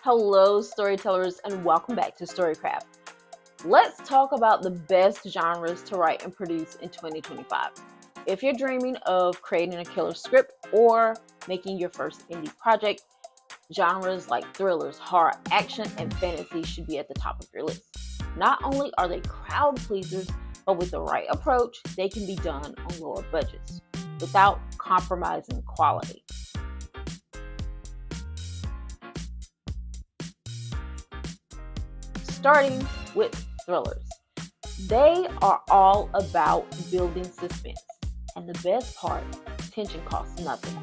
Hello, storytellers, and welcome back to Storycraft. Let's talk about the best genres to write and produce in 2025. If you're dreaming of creating a killer script or making your first indie project, genres like thrillers, horror, action, and fantasy should be at the top of your list. Not only are they crowd pleasers, but with the right approach, they can be done on lower budgets without compromising quality. Starting with thrillers. They are all about building suspense, and the best part, tension costs nothing.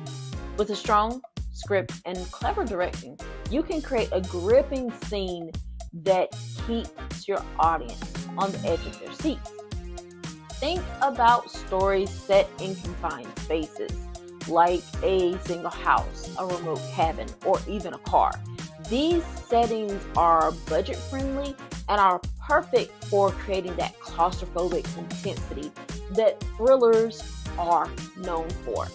With a strong script and clever directing, you can create a gripping scene that keeps your audience on the edge of their seats. Think about stories set in confined spaces, like a single house, a remote cabin, or even a car. These settings are budget friendly and are perfect for creating that claustrophobic intensity that thrillers are known for.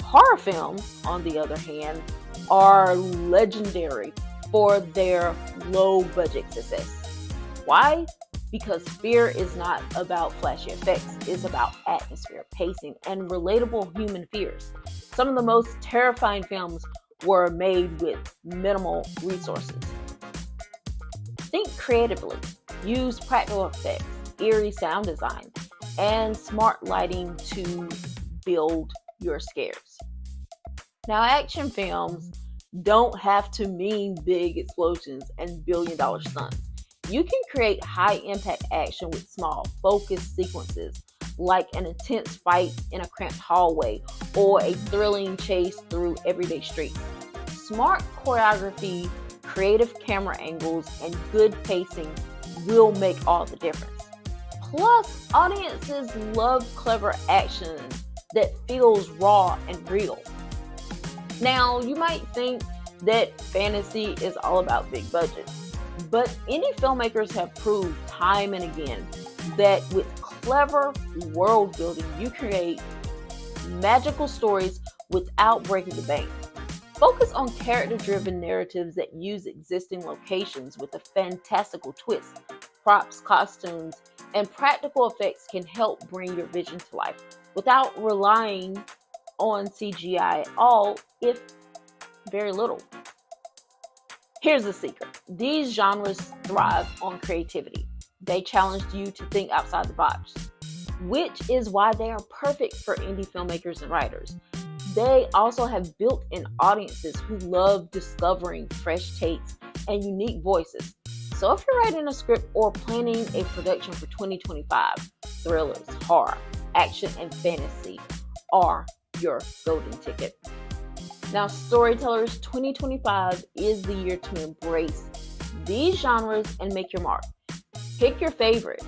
Horror films, on the other hand, are legendary for their low budget success. Why? Because fear is not about flashy effects, it's about atmosphere, pacing, and relatable human fears. Some of the most terrifying films were made with minimal resources. Think creatively. Use practical effects, eerie sound design, and smart lighting to build your scares. Now, action films don't have to mean big explosions and billion-dollar stunts. You can create high-impact action with small, focused sequences, like an intense fight in a cramped hallway or a thrilling chase through everyday streets. Smart choreography, creative camera angles, and good pacing will make all the difference. Plus, audiences love clever action that feels raw and real. Now, you might think that fantasy is all about big budgets, but indie filmmakers have proved time and again that with clever world building, you create magical stories without breaking the bank. Focus on character-driven narratives that use existing locations with a fantastical twist. Props, costumes, and practical effects can help bring your vision to life without relying on CGI at all, if very little. Here's the secret. These genres thrive on creativity. They challenge you to think outside the box, which is why they are perfect for indie filmmakers and writers. They also have built-in audiences who love discovering fresh takes and unique voices. So if you're writing a script or planning a production for 2025, thrillers, horror, action, and fantasy are your golden ticket. Now, storytellers, 2025 is the year to embrace these genres and make your mark. Pick your favorite,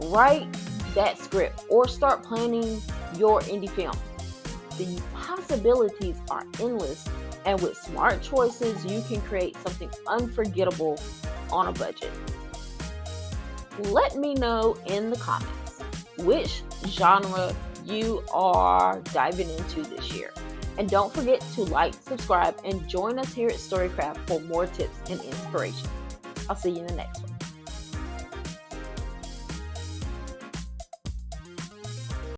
write that script, or start planning your indie film. The possibilities are endless, and with smart choices, you can create something unforgettable on a budget. Let me know in the comments which genre you are diving into this year. And don't forget to like, subscribe, and join us here at Storycraft for more tips and inspiration. I'll see you in the next one.